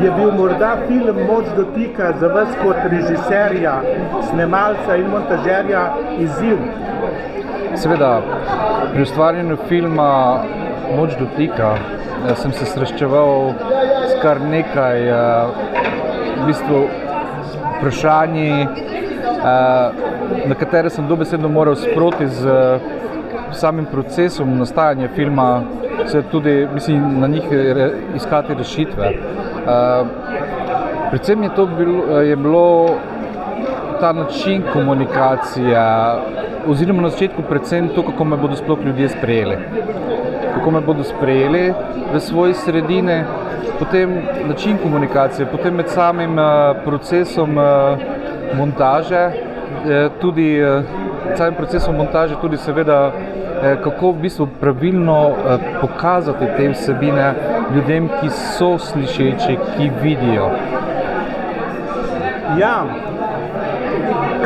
Je bil morda film Moč dotika za vas kot režiserja, snemalca in montažerja izziv? Seveda, pri ustvarjanju filma Moč dotika sem se srečeval s kar nekaj v bistvu vprašanji, na katere sem dobesedno moral sproti z samim procesom nastajanja filma, se tudi mislim na njih iskati rešitve. Predvsem je bilo ta način komunikacije, oziroma na začetku predvsem to, kako me bodo sploh ljudje sprejeli. Kako me bodo sprejeli v svoji sredine, potem način komunikacije, potem med samim procesom montaže, tudi seveda kako v bistvu pravilno pokazati te vsebine ljudem, ki so slišeči, ki vidijo. Ja,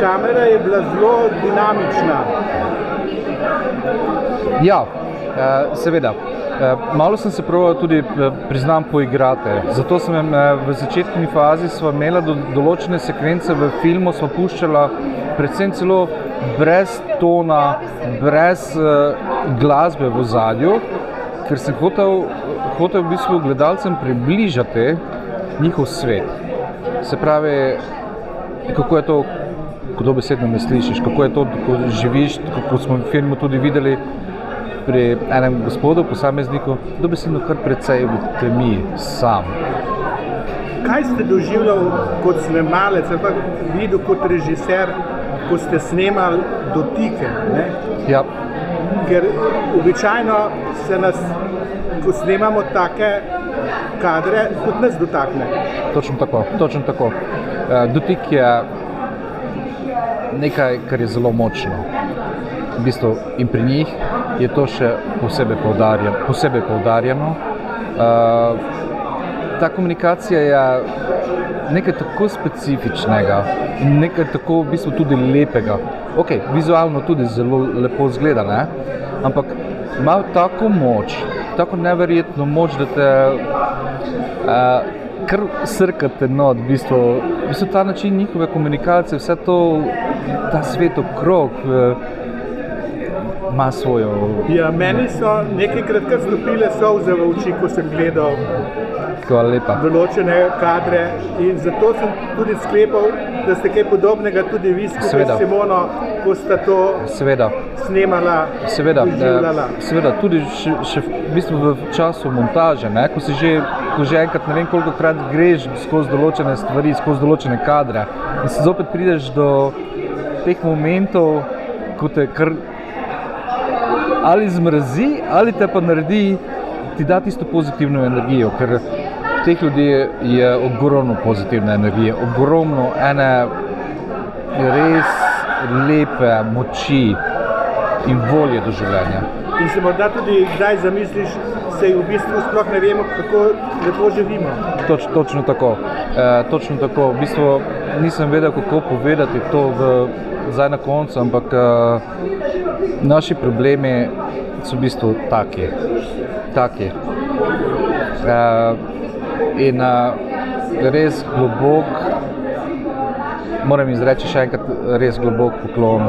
kamera je bila zelo dinamična. Ja, seveda. Malo sem se probal tudi, priznam, poigrati. Zato sem v začetni fazi sva imela določene sekvence v filmu, sva puščala predvsem celo brez tona, brez glasbe v ozadju, ker sem hotel v bistvu gledalcem približati njihov svet. Se pravi, kako je to, ko dobesedno ne slišiš, kako je to, ko živiš, kako smo v filmu tudi videli pri enem gospodu, posamezniku, dobesedno kar precej v temi sam. Kaj ste doživljali kot snemalec, ali pa videl kot režiser, ko ste snemali dotike? Ne? Ja. Ker običajno se nas, ko snemamo take kadre, kot nas dotakne. Točno tako. Dotik je nekaj, kar je zelo močno. V bistvu in pri njih je to še posebej poudarjeno. Ta komunikacija je nekaj tako specifičnega in nekaj tako v bistvu tudi lepega. Ok, vizualno tudi zelo lepo izgleda, ne? Ampak ima tako moč, tako neverjetno moč, da te kar srkate not, v bistvu ta način njihove komunikacije, vse to, ta svet okrog ima svojo... Ja, meni so nekajkrat kar stopile solze v oči, ko sem gledal določene kadre, in zato sem tudi sklepal, da ste kaj podobnega tudi vi skupaj s Simono, ko sta to snemala, doživljala. Seveda, tudi še v bistvu v času montaže, ne? Ko že enkrat ne vem kolikokrat greš skozi določene stvari, skozi določene kadre in se zopet prideš do teh momentov, ko te kar ali zmrzi, ali te pa naredi, ti da tisto pozitivno energijo, ker teh ljudi je ogromno pozitivne energije, ogromno ene res lepe moči in volje do življenja. In se morda tudi kdaj zamisliš, saj v bistvu sploh ne vemo, kako lepo živimo. Točno tako. V bistvu nisem vedel, kako povedati to zdaj na koncu, ampak naši problemi so v bistvu taki. In res globok, moram izreči še enkrat, res globok poklon,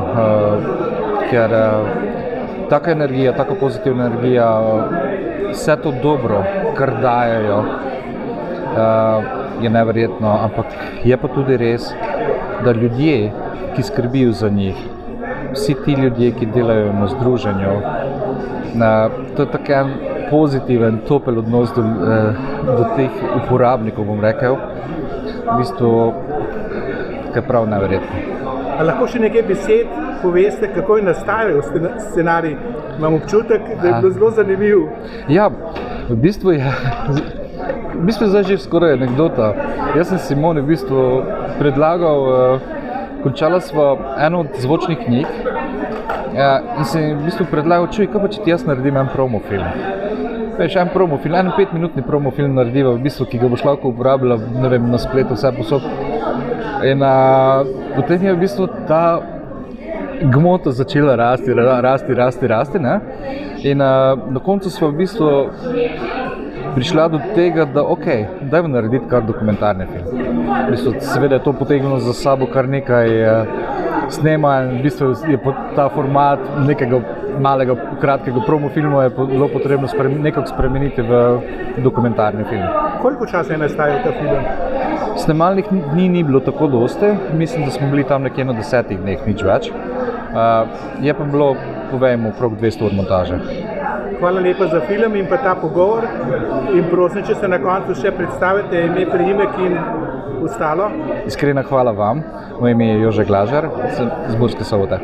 ker taka energija, taka pozitivna energija, vse to dobro, kar dajejo, je neverjetno, ampak je pa tudi res, da ljudje, ki skrbijo za njih, vsi ti ljudje, ki delajo na združenju, to je tak en pozitiven, topel odnos do teh uporabnikov, bom rekel, v bistvu, kaj prav neverjetno. A lahko še nekaj besed poveste, kako je nastajal scenarij? Imam občutek, da je bilo zelo zanimiv. Ja, v bistvu je zdaj že skoraj anekdota. Jaz sem Simoni v bistvu predlagal, končala sva eno od zvočnih knjig in sem v bistvu predlagal, čuj, kaj pa če ti jaz naredim en promofilm? Veš, en promofilm, en 5-minutni promofilm narediva, v bistvu, ki ga boš lahko uporabila, ne vem, na spletu, vse posod. In potem je v bistvu ta gmota začela rasti, ne? In na koncu sva v bistvu prišla do tega, da dajmo narediti kar dokumentarni film. V bistvu, seveda je to potegnilo za sabo kar nekaj snemanj, v bistvu je ta format nekega malega, kratkega promo filma je bilo potrebno nekako spremeniti v dokumentarni film. Koliko časa je nastajal ta film? Snemalnih dni ni bilo tako dosti, mislim, da smo bili tam nekje na 10 dneh, nič več. Je pa bilo, povejmo, okrog 200 ur montaže. Hvala lepa za film in pa ta pogovor. In prosim, če se na koncu še predstavite ime, priimek in ostalo. Iskrena hvala vam. Moje ime je Jože Glažar, sem z Murske Sobote.